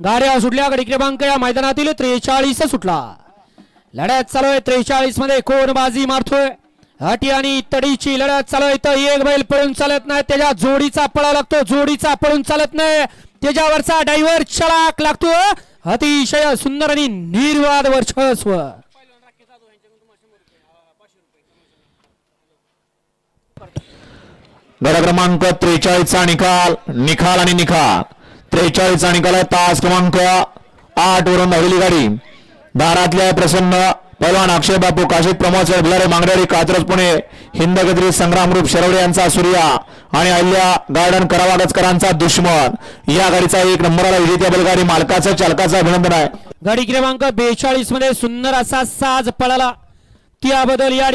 गाड्या सुटल्या. गडी क्रमांक या मैदानातील 43 सुटला. लढत चालू आहे 43 मध्ये. कोण बाजी मारतोय? हटी आणि तडीची लढत चालू आहे. तर एक बैल पळून चालत नाही, त्याच्या जोडीचा पळा लागतो. जोडीचा पळून चालत नाही, त्याच्यावरचा ड्रायव्हर चलाक लागतो. अतिशय सुंदर आणि निर्वाद वर्चस्व. गड क्रमांक 43 चा निकाल. निकाल आणि निकाल 43 चा निकाल आहे. तास क्रमांक 8 वरून धावलेली गाडी दारातल्या प्रसन्न पैलवान अक्षय बापू काशीद प्रमोद बिलारे मांगडेरी कात्रज पुणे हिंदगद्री संग्रामरूप शरवडे यांचा सूर्या आणि अहिल्या गार्डन करावागचकरांचा दुश्मन या गाडीचा 1 नंबरला विजेत्या बैलगाडी मालकाचं चालकाचं अभिनंदन आहे. गाडी क्रमांक 42 मध्ये सुंदर असा साज पळाला, त्याबद्दल या